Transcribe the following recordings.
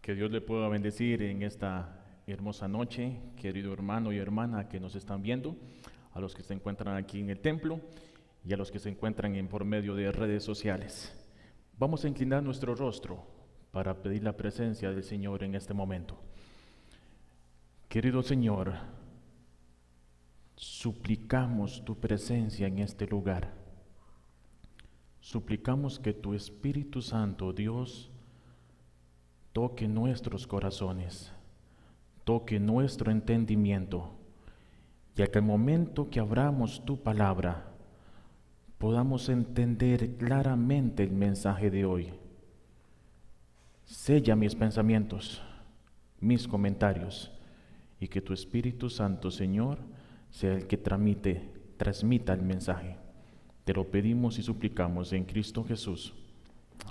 Que Dios le pueda bendecir en esta hermosa noche, querido hermano y hermana que nos están viendo, a los que se encuentran aquí en el templo y a los que se encuentran por medio de redes sociales. Vamos a inclinar nuestro rostro para pedir la presencia del Señor en este momento. Querido Señor, suplicamos tu presencia en este lugar. Suplicamos que tu Espíritu Santo, Dios, toque nuestros corazones, toque nuestro entendimiento, y a que al momento que abramos tu palabra, podamos entender claramente el mensaje de hoy. Sella mis pensamientos, mis comentarios, y que tu Espíritu Santo, Señor, sea el que transmita el mensaje. Te lo pedimos y suplicamos en Cristo Jesús.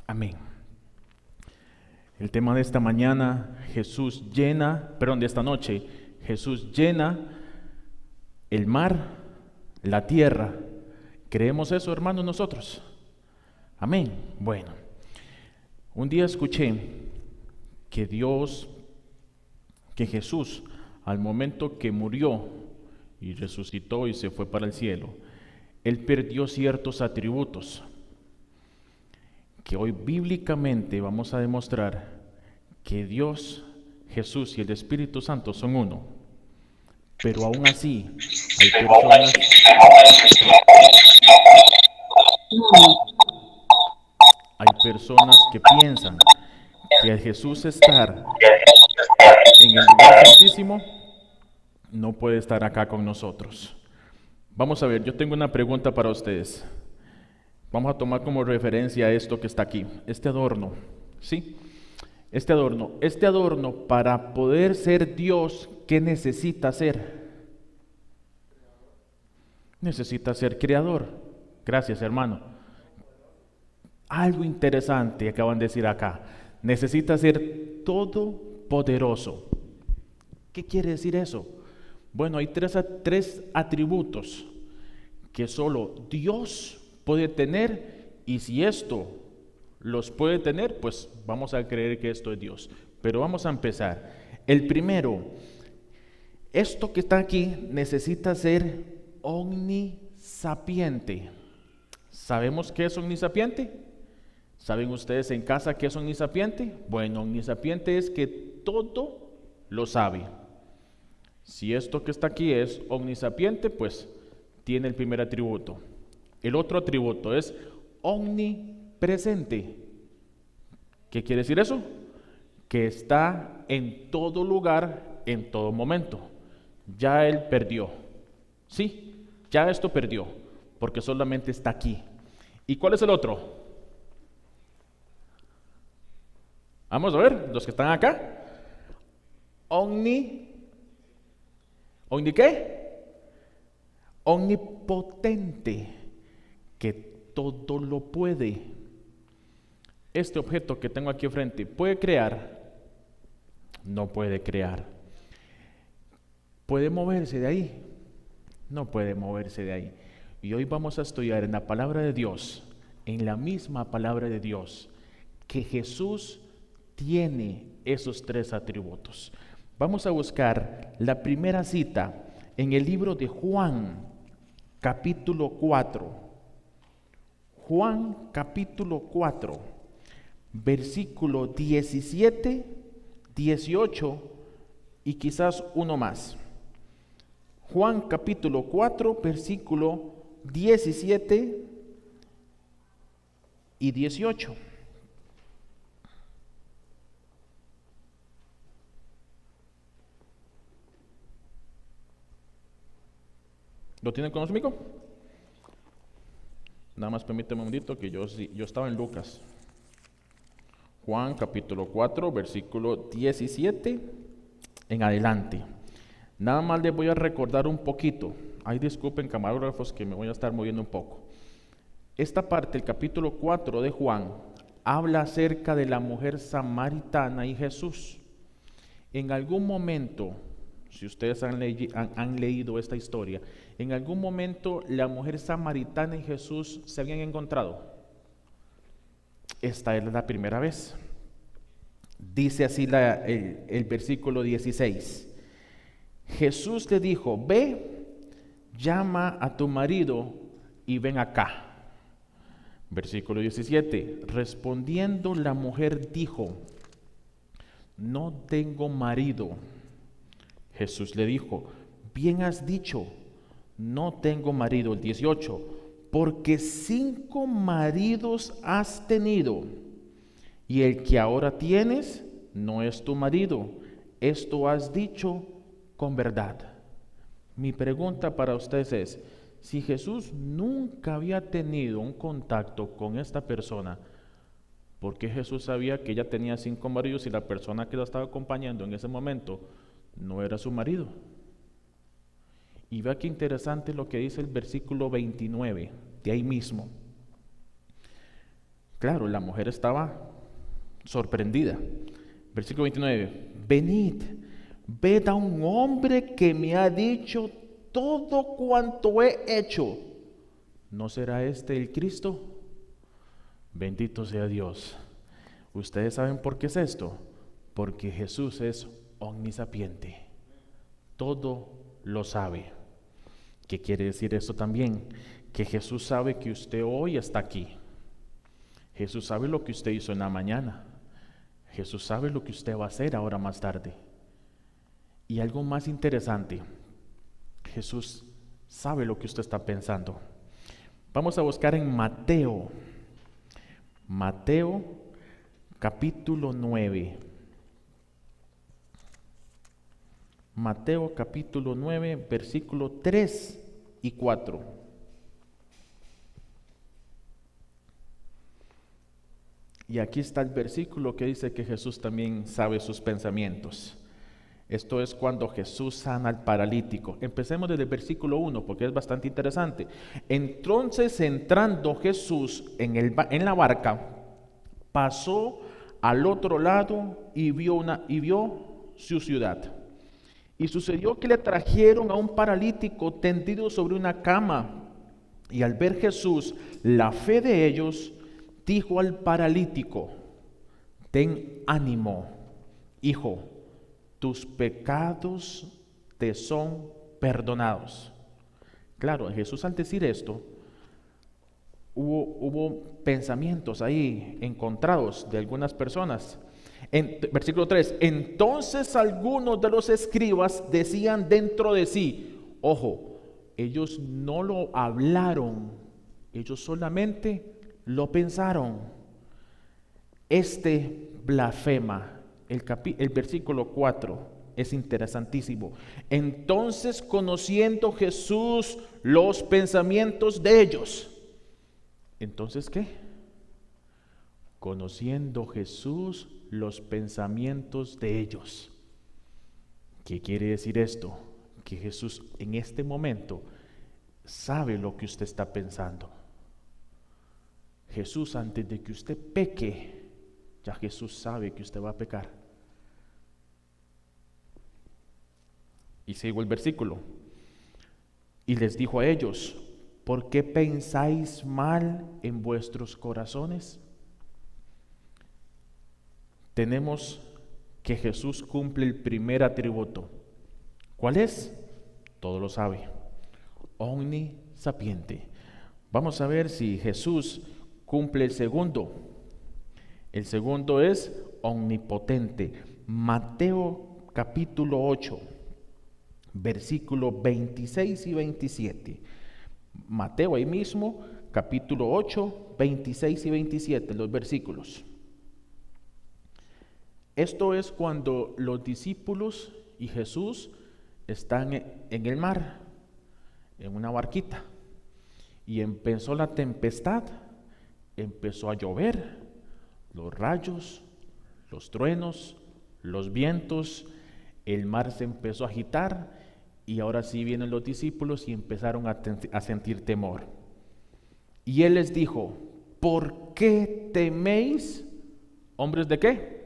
Amén. El tema de esta mañana, de esta noche, Jesús llena el mar, la tierra. ¿Creemos eso, hermanos, nosotros? Amén. Bueno, un día escuché que Jesús, al momento que murió y resucitó y se fue para el cielo, Él perdió ciertos atributos que hoy bíblicamente vamos a demostrar que Dios, Jesús y el Espíritu Santo son uno. Pero aún así, hay personas que piensan que al Jesús estar en el lugar santísimo, no puede estar acá con nosotros. Vamos a ver, yo tengo una pregunta para ustedes. Vamos a tomar como referencia esto que está aquí, este adorno, ¿sí? Este adorno para poder ser Dios, ¿qué necesita ser? Necesita ser creador. Gracias, hermano. Algo interesante acaban de decir acá. Necesita ser todopoderoso. ¿Qué quiere decir eso? Bueno, hay tres atributos que solo Dios puede tener, y si esto los puede tener, pues vamos a creer que esto es Dios. Pero vamos a empezar. El primero, esto que está aquí necesita ser omnisapiente. ¿Sabemos qué es omnisapiente? ¿Saben ustedes en casa qué es omnisapiente? Bueno, omnisapiente es que todo lo sabe. Si esto que está aquí es omnisapiente, pues tiene el primer atributo. El otro atributo es omnipresente. ¿Qué quiere decir eso? Que está en todo lugar, en todo momento. Ya Él perdió. Sí, ya esto perdió, porque solamente está aquí. ¿Y cuál es el otro? Vamos a ver, los que están acá. ¿Omni qué? Omnipotente, que todo lo puede. Este objeto que tengo aquí enfrente, ¿puede crear? No puede crear. ¿Puede moverse de ahí? No puede moverse de ahí. Y hoy vamos a estudiar en la palabra de Dios, en la misma palabra de Dios, que Jesús tiene esos tres atributos. Vamos a buscar la primera cita en el libro de Juan, capítulo 4. Juan, capítulo 4, versículo 17, 18 y quizás uno más. Juan, capítulo 4, versículo 17 y 18. ¿Lo tienen conmigo? Nada más permíteme un momentito que yo estaba en Lucas. Juan capítulo 4, versículo 17 en adelante. Nada más les voy a recordar un poquito. Ay, disculpen camarógrafos que me voy a estar moviendo un poco. Esta parte, el capítulo 4 de Juan, habla acerca de la mujer samaritana y Jesús. En algún momento, si ustedes han leído esta historia, en algún momento la mujer samaritana y Jesús se habían encontrado. Esta es la primera vez. Dice así el versículo 16. Jesús le dijo: ve, llama a tu marido y ven acá. Versículo 17. Respondiendo la mujer dijo: no tengo marido. Jesús le dijo: bien has dicho, no tengo marido. El 18. Porque 5 maridos has tenido, y el que ahora tienes no es tu marido. Esto has dicho con verdad. Mi pregunta para ustedes es: si Jesús nunca había tenido un contacto con esta persona, ¿por qué Jesús sabía que ella tenía 5 maridos y la persona que la estaba acompañando en ese momento no era su marido? Y vea qué interesante lo que dice el versículo 29, de ahí mismo. Claro, la mujer estaba sorprendida. Versículo 29. Venid, ved a un hombre que me ha dicho todo cuanto he hecho. ¿No será este el Cristo? Bendito sea Dios. ¿Ustedes saben por qué es esto? Porque Jesús es omnisapiente. Todo lo sabe. ¿Qué quiere decir esto también? Que Jesús sabe que usted hoy está aquí. Jesús sabe lo que usted hizo en la mañana. Jesús sabe lo que usted va a hacer ahora más tarde. Y algo más interesante, Jesús sabe lo que usted está pensando. Vamos a buscar en Mateo capítulo 9. Mateo capítulo 9, versículo 3 y 4. Y aquí está el versículo que dice que Jesús también sabe sus pensamientos. Esto es cuando Jesús sana al paralítico. Empecemos desde el versículo 1 porque es bastante interesante. Entonces, entrando Jesús en la barca, pasó al otro lado y vio su ciudad. Y sucedió que le trajeron a un paralítico tendido sobre una cama. Y al ver Jesús la fe de ellos, dijo al paralítico: ten ánimo, hijo, tus pecados te son perdonados. Claro, Jesús al decir esto, hubo pensamientos ahí encontrados de algunas personas. En versículo 3, entonces algunos de los escribas decían dentro de sí, ojo, ellos no lo hablaron, ellos solamente lo pensaron. Este blasfema. El versículo 4 es interesantísimo. Entonces, conociendo Jesús los pensamientos de ellos. ¿Entonces qué? Conociendo Jesús los pensamientos de ellos. ¿Qué quiere decir esto? Que Jesús en este momento sabe lo que usted está pensando. Jesús, antes de que usted peque, ya Jesús sabe que usted va a pecar. Y sigo el versículo. Y les dijo a ellos: ¿por qué pensáis mal en vuestros corazones? Tenemos que Jesús cumple el primer atributo. ¿Cuál es? Todo lo sabe. Omnisapiente. Vamos a ver si Jesús cumple el segundo. El segundo es omnipotente. Mateo capítulo 8, versículos 26 y 27. Mateo ahí mismo, capítulo 8, 26 y 27, los versículos. Esto es cuando los discípulos y Jesús están en el mar, en una barquita, y empezó la tempestad, empezó a llover, los rayos, los truenos, los vientos, el mar se empezó a agitar, y ahora sí vienen los discípulos y empezaron a sentir temor. Y él les dijo: ¿por qué teméis, hombres de qué?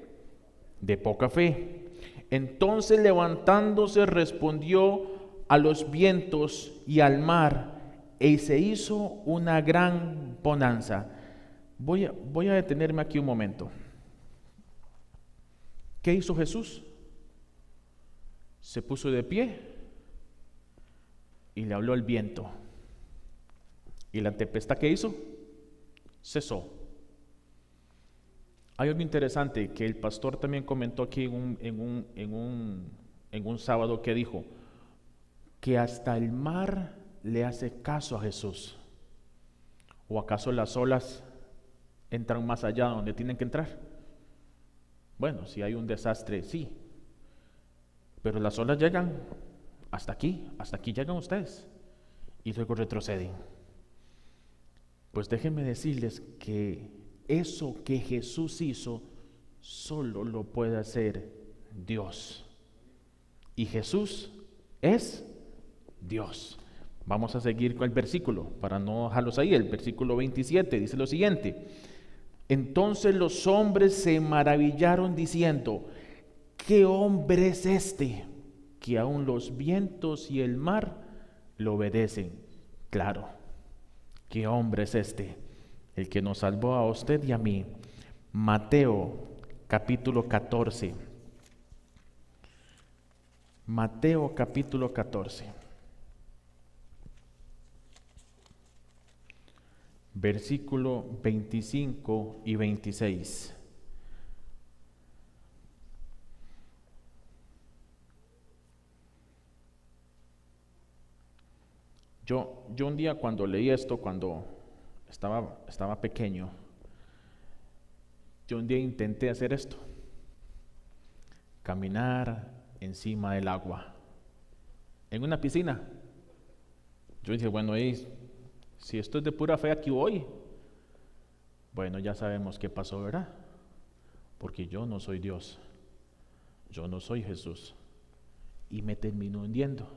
De poca fe. Entonces, levantándose, respondió a los vientos y al mar, y se hizo una gran bonanza. Voy a detenerme aquí un momento. ¿Qué hizo Jesús? Se puso de pie y le habló al viento. ¿Y la tempestad qué hizo? Cesó. Hay algo interesante que el pastor también comentó aquí en un sábado, que dijo que hasta el mar le hace caso a Jesús. ¿O acaso las olas entran más allá donde tienen que entrar? Bueno, si hay un desastre, sí, pero las olas llegan hasta aquí llegan ustedes y luego retroceden. Pues déjenme decirles que eso que Jesús hizo solo lo puede hacer Dios, y Jesús es Dios. Vamos a seguir con el versículo para no dejarlos ahí. El versículo 27 dice lo siguiente: entonces los hombres se maravillaron diciendo, ¿qué hombre es este que aun los vientos y el mar lo obedecen? Claro, ¿qué hombre es este? El que nos salvó a usted y a mí. Mateo capítulo 14. Mateo capítulo 14. Versículo 25 y 26. Yo un día cuando leí esto, cuando estaba pequeño, yo un día intenté hacer esto: caminar encima del agua en una piscina. Yo dije, bueno, si esto es de pura fe, aquí voy. Bueno, ya sabemos qué pasó, ¿verdad? Porque yo no soy Dios, yo no soy Jesús, y me termino hundiendo.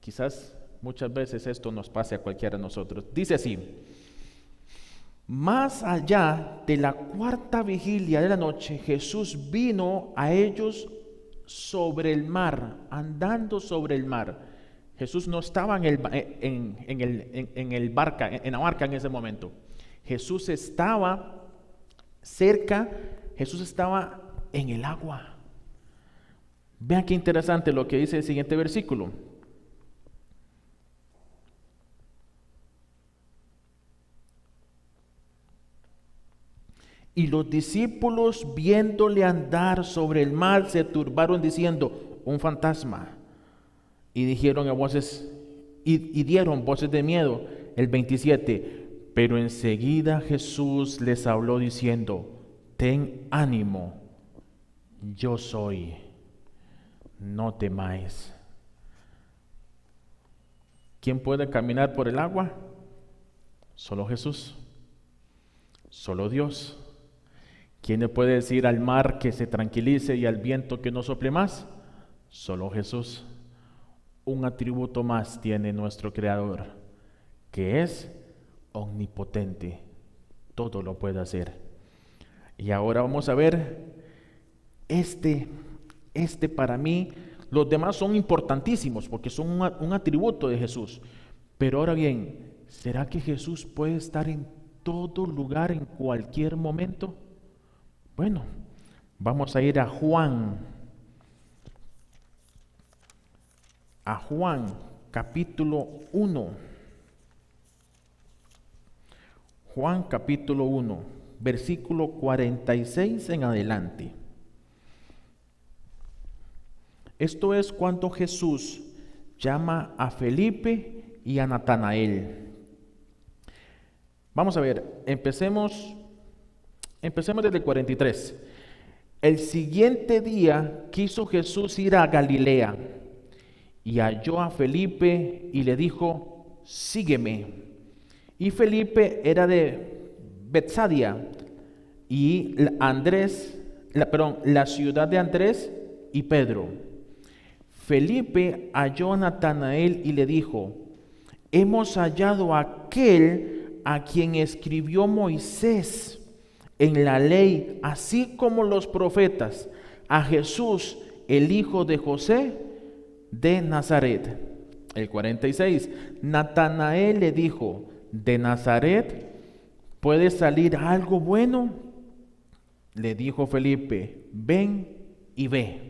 Quizás muchas veces esto nos pase a cualquiera de nosotros. Dice así: más allá de la cuarta vigilia de la noche, Jesús vino a ellos sobre el mar, andando sobre el mar. Jesús no estaba en la barca en ese momento. Jesús estaba cerca, Jesús estaba en el agua. Vean qué interesante lo que dice el siguiente versículo. Y los discípulos, viéndole andar sobre el mar, se turbaron diciendo, un fantasma. Y dijeron a voces, y dieron voces de miedo. El 27, pero enseguida Jesús les habló diciendo, ten ánimo, yo soy, no temáis. ¿Quién puede caminar por el agua? Solo Jesús, solo Dios. ¿Quién le puede decir al mar que se tranquilice y al viento que no sople más? Solo Jesús. Un atributo más tiene nuestro Creador, que es omnipotente, todo lo puede hacer. Y ahora vamos a ver este para mí. Los demás son importantísimos porque son un atributo de Jesús. Pero ahora bien, ¿será que Jesús puede estar en todo lugar, en cualquier momento? Bueno, vamos a ir a Juan capítulo 1. Juan capítulo 1, versículo 46 en adelante. Esto es cuando Jesús llama a Felipe y a Natanael. Vamos a ver, empecemos desde el 43. El siguiente día quiso Jesús ir a Galilea y halló a Felipe y le dijo, sígueme. Y Felipe era de Betsaida y la ciudad de Andrés y Pedro. Felipe halló a Natanael y le dijo, hemos hallado a aquel a quien escribió Moisés en la ley, así como los profetas, a Jesús, el hijo de José de Nazaret. El 46, Natanael le dijo, ¿de Nazaret puede salir algo bueno? le dijo Felipe, ven y ve.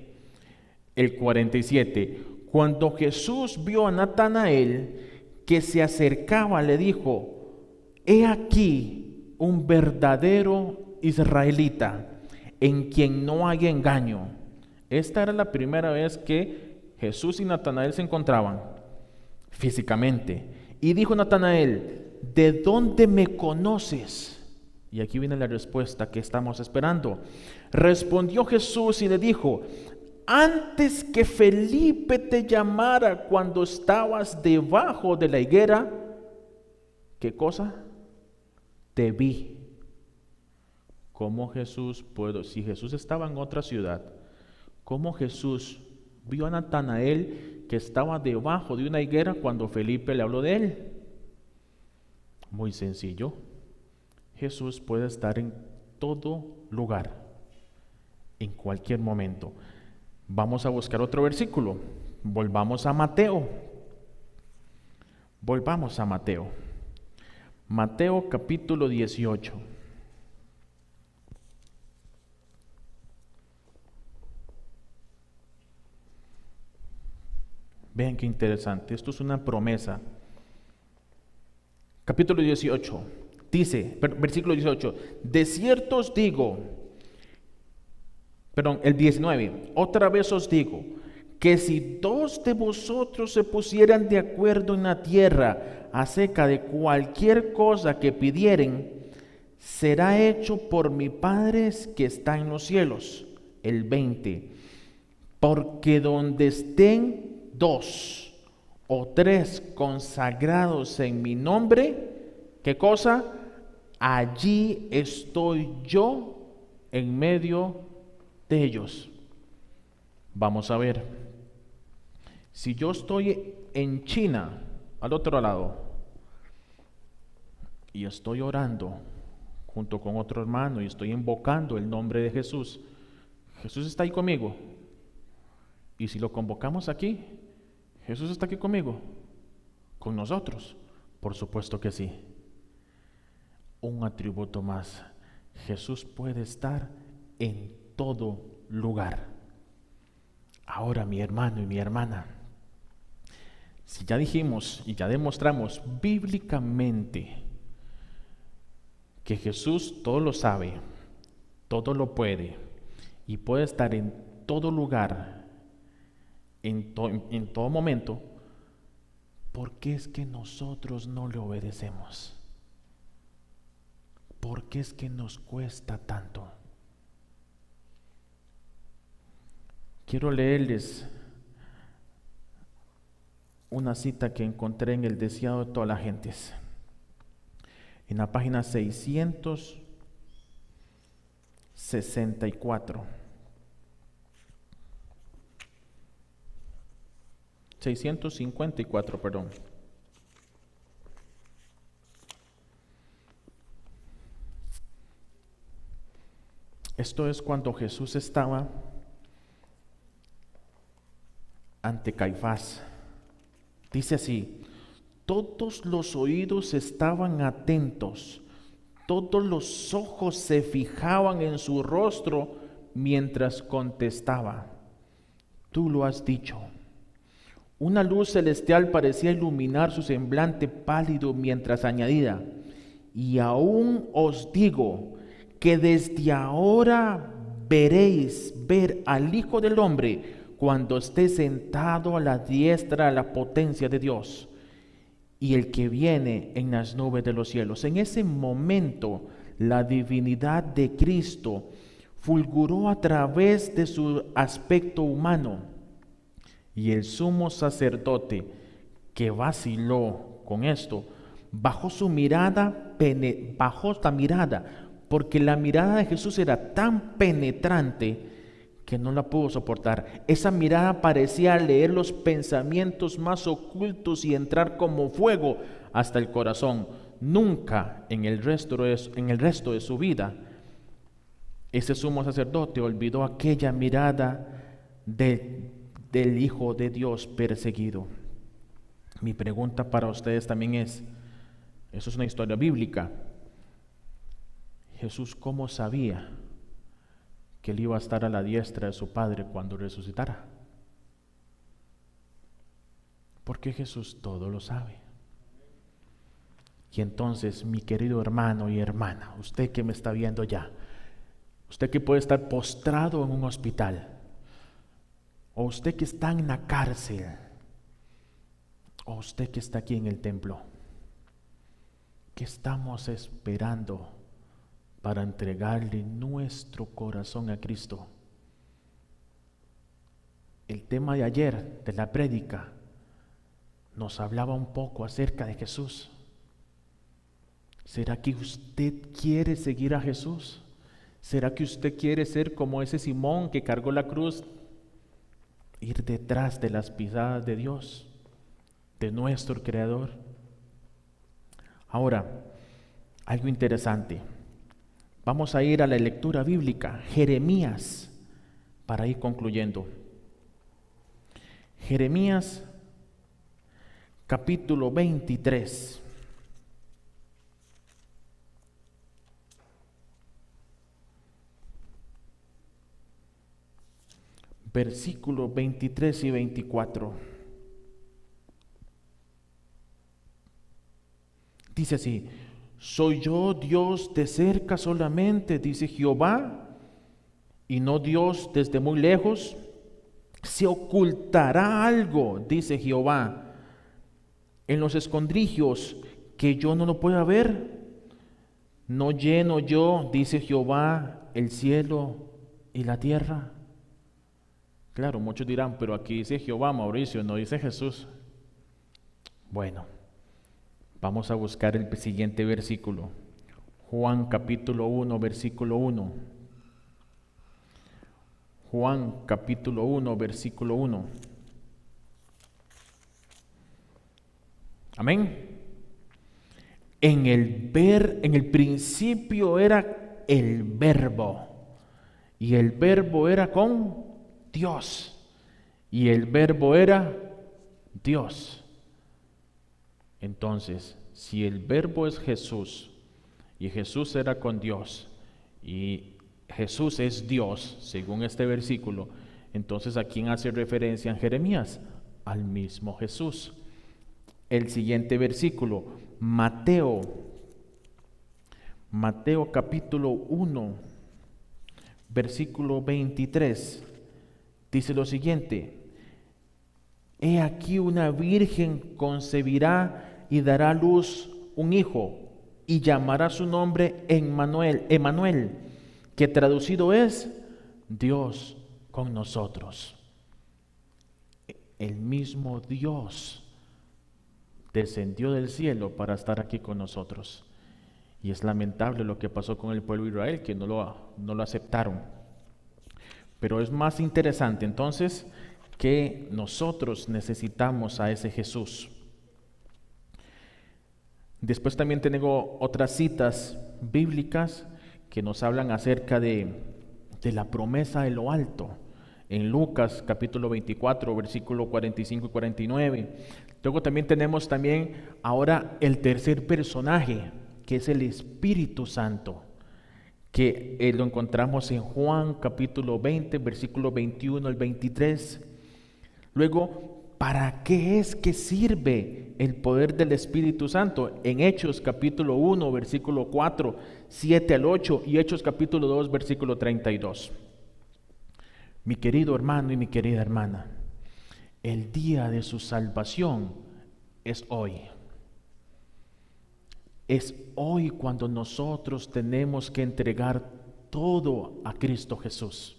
El 47, cuando Jesús vio a Natanael que se acercaba, le dijo, he aquí un verdadero israelita, en quien no hay engaño. Esta era la primera vez que Jesús y Natanael se encontraban físicamente. Y dijo Natanael, ¿de dónde me conoces? Y aquí viene la respuesta que estamos esperando. Respondió Jesús y le dijo, antes que Felipe te llamara cuando estabas debajo de la higuera, ¿qué cosa? Te vi. ¿Cómo Jesús pudo? Si Jesús estaba en otra ciudad, ¿cómo Jesús vio a Natanael que estaba debajo de una higuera cuando Felipe le habló de él? Muy sencillo. Jesús puede estar en todo lugar, en cualquier momento. Vamos a buscar otro versículo. Volvamos a Mateo. Volvamos a Mateo. Mateo capítulo 18. Vean qué interesante. Esto es una promesa. Capítulo 18. Dice, versículo 18. De cierto os digo, el 19. Otra vez os digo, que si dos de vosotros se pusieran de acuerdo en la tierra acerca de cualquier cosa que pidieren, será hecho por mi Padre que está en los cielos. El 20. Porque donde estén dos o tres consagrados en mi nombre, ¿qué cosa? Allí estoy yo en medio de ellos. Vamos a ver. Si yo estoy en China, al otro lado, y estoy orando junto con otro hermano y estoy invocando el nombre de Jesús, Jesús está ahí conmigo. Y si lo convocamos aquí, Jesús está aquí conmigo, con nosotros. Por supuesto que sí. Un atributo más. Jesús puede estar en todo lugar. Ahora, mi hermano y mi hermana, si ya dijimos y ya demostramos bíblicamente que Jesús todo lo sabe, todo lo puede y puede estar en todo lugar, en todo momento, ¿por qué es que nosotros no le obedecemos? ¿Por qué es que nos cuesta tanto? Quiero leerles una cita que encontré en el Deseado de todas las gentes, en la página 664. 654, perdón. Esto es cuando Jesús estaba ante Caifás. Dice así: todos los oídos estaban atentos, todos los ojos se fijaban en su rostro mientras contestaba. Tú lo has dicho. Una luz celestial parecía iluminar su semblante pálido mientras añadía: y aún os digo que desde ahora veréis ver al Hijo del Hombre cuando esté sentado a la diestra de la potencia de Dios y el que viene en las nubes de los cielos. En ese momento, la divinidad de Cristo fulguró a través de su aspecto humano. Y el sumo sacerdote, que vaciló con esto, bajó la mirada, porque la mirada de Jesús era tan penetrante que no la pudo soportar. Esa mirada parecía leer los pensamientos más ocultos y entrar como fuego hasta el corazón. Nunca en el resto de su vida, ese sumo sacerdote olvidó aquella mirada del Hijo de Dios perseguido. Mi pregunta para ustedes también es, eso es una historia bíblica, Jesús, ¿cómo sabía que él iba a estar a la diestra de su Padre cuando resucitara. Porque Jesús todo lo sabe. Y entonces, mi querido hermano y hermana, usted que me está viendo ya, usted que puede estar postrado en un hospital, o usted que está en la cárcel, o usted que está aquí en el templo, ¿qué estamos esperando para entregarle nuestro corazón a Cristo? El tema de ayer de la prédica nos hablaba un poco acerca de Jesús. ¿Será que usted quiere seguir a Jesús? ¿Será que usted quiere ser como ese Simón que cargó la cruz? Ir detrás de las pisadas de Dios, de nuestro Creador. Ahora, algo interesante. Vamos a ir a la lectura bíblica, Jeremías, para ir concluyendo. Jeremías, capítulo 23. Versículos 23 y 24. Dice así: ¿soy yo Dios de cerca solamente, dice Jehová, y no Dios desde muy lejos? ¿Se ocultará algo, dice Jehová, en los escondrijos que yo no lo pueda ver? ¿No lleno yo, dice Jehová, el cielo y la tierra? Claro, muchos dirán, pero aquí dice Jehová, Mauricio, no dice Jesús. Bueno, vamos a buscar el siguiente versículo. Juan capítulo 1, versículo 1. Juan capítulo 1, versículo 1. Amén. En el principio era el Verbo, y el Verbo era con Dios, y el Verbo era Dios. Entonces, si el Verbo es Jesús, y Jesús era con Dios, y Jesús es Dios, según este versículo, entonces ¿a quién hace referencia en Jeremías? Al mismo Jesús. El siguiente versículo, Mateo capítulo 1, versículo 23, dice lo siguiente: he aquí una virgen concebirá y dará a luz un hijo, y llamará su nombre Emmanuel, que traducido es Dios con nosotros. El mismo Dios descendió del cielo para estar aquí con nosotros. Y es lamentable lo que pasó con el pueblo de Israel, que no lo aceptaron. Pero es más interesante entonces que nosotros necesitamos a ese Jesús. Después también tengo otras citas bíblicas que nos hablan acerca de la promesa de lo alto. En Lucas capítulo 24, versículo 45 y 49. Luego también tenemos ahora el tercer personaje, que es el Espíritu Santo, que lo encontramos en Juan capítulo 20, versículo 21 al 23. Luego, ¿para qué es que sirve el poder del Espíritu Santo? En Hechos capítulo 1, versículo 4, 7 al 8, y Hechos capítulo 2, versículo 32. Mi querido hermano y mi querida hermana, el día de su salvación es hoy. Es hoy cuando nosotros tenemos que entregar todo a Cristo Jesús.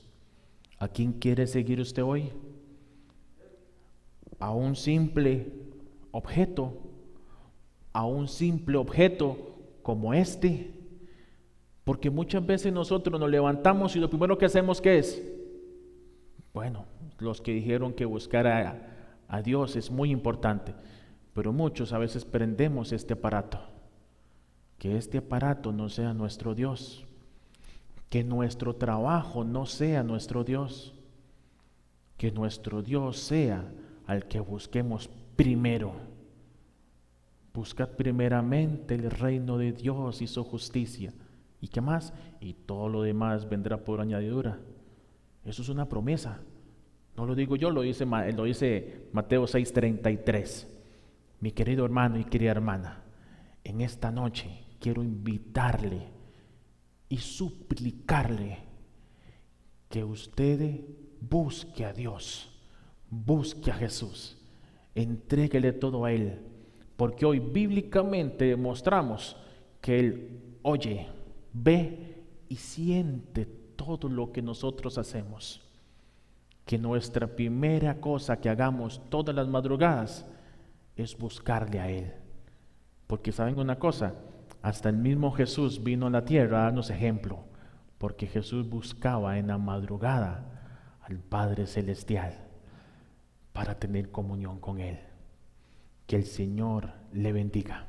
¿A quién quiere seguir usted hoy? ¿A un simple objeto? ¿A un simple objeto como este? Porque muchas veces nosotros nos levantamos y lo primero que hacemos, ¿qué es? Bueno, los que dijeron que buscar a Dios es muy importante, pero muchos a veces prendemos este aparato. Que este aparato no sea nuestro Dios, que nuestro trabajo no sea nuestro Dios, que nuestro Dios sea al que busquemos primero. Buscad primeramente el reino de Dios y su justicia, ¿Y qué más? Y todo lo demás vendrá por añadidura. Eso es una promesa. No lo digo yo, lo dice Mateo 6:33. Mi querido hermano y querida hermana, en esta noche quiero invitarle y suplicarle que usted busque a Dios, busque a Jesús, entréguele todo a Él, porque hoy bíblicamente demostramos que Él oye, ve y siente todo lo que nosotros hacemos. Que nuestra primera cosa que hagamos todas las madrugadas es buscarle a Él. Porque saben una cosa, hasta el mismo Jesús vino a la tierra a darnos ejemplo, porque Jesús buscaba en la madrugada al Padre Celestial para tener comunión con Él. Que el Señor le bendiga.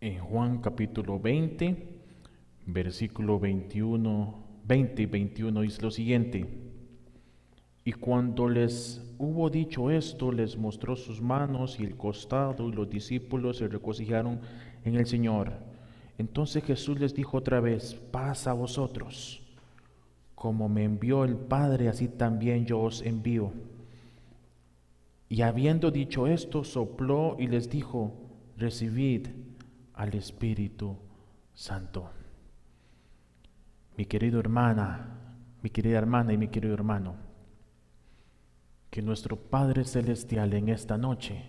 En Juan capítulo 20, versículo 21, 20 y 21 dice lo siguiente: y cuando les hubo dicho esto, les mostró sus manos y el costado, y los discípulos se regocijaron en el Señor. Entonces Jesús les dijo otra vez: paz a vosotros. Como me envió el Padre, así también yo os envío. Y habiendo dicho esto, sopló y les dijo: recibid al Espíritu Santo. Mi querida hermana y mi querido hermano, que nuestro Padre Celestial en esta noche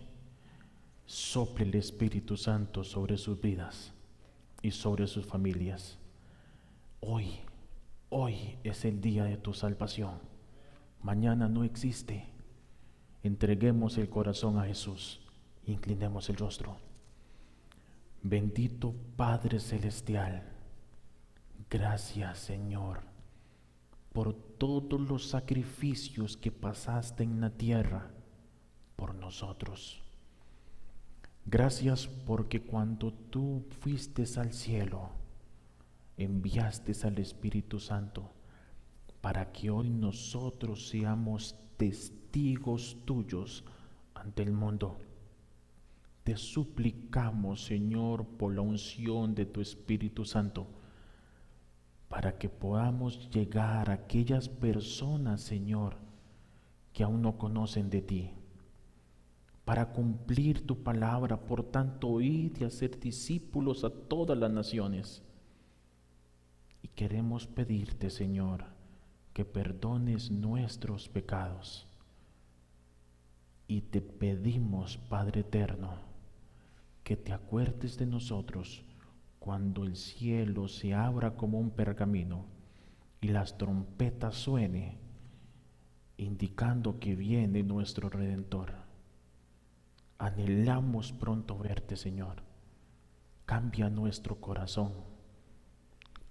sople el Espíritu Santo sobre sus vidas y sobre sus familias. Hoy es el día de tu salvación. Mañana no existe. Entreguemos el corazón a Jesús. Inclinemos el rostro. Bendito Padre Celestial, gracias, Señor, por todos los sacrificios que pasaste en la tierra por nosotros. Gracias porque cuando tú fuiste al cielo, enviaste al Espíritu Santo para que hoy nosotros seamos testigos tuyos ante el mundo. Te suplicamos, Señor, por la unción de tu Espíritu Santo, para que podamos llegar a aquellas personas, Señor, que aún no conocen de ti, para cumplir tu palabra. Por tanto, id y hacer discípulos a todas las naciones. Y queremos pedirte, Señor, que perdones nuestros pecados. Y te pedimos, Padre eterno, que te acuerdes de nosotros cuando el cielo se abra como un pergamino y las trompetas suene, indicando que viene nuestro Redentor. Anhelamos pronto verte, Señor. Cambia nuestro corazón,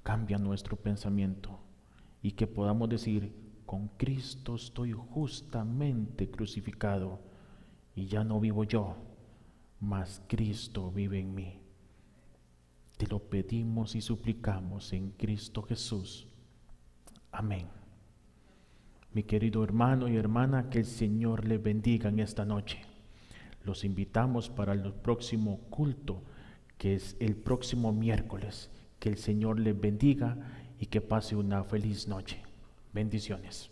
cambia nuestro pensamiento, y que podamos decir: con Cristo estoy justamente crucificado, y ya no vivo yo, mas Cristo vive en mí. Te lo pedimos y suplicamos en Cristo Jesús. Amén. Mi querido hermano y hermana, que el Señor le bendiga en esta noche. Los invitamos para el próximo culto, que es el próximo miércoles. Que el Señor le bendiga y que pase una feliz noche. Bendiciones.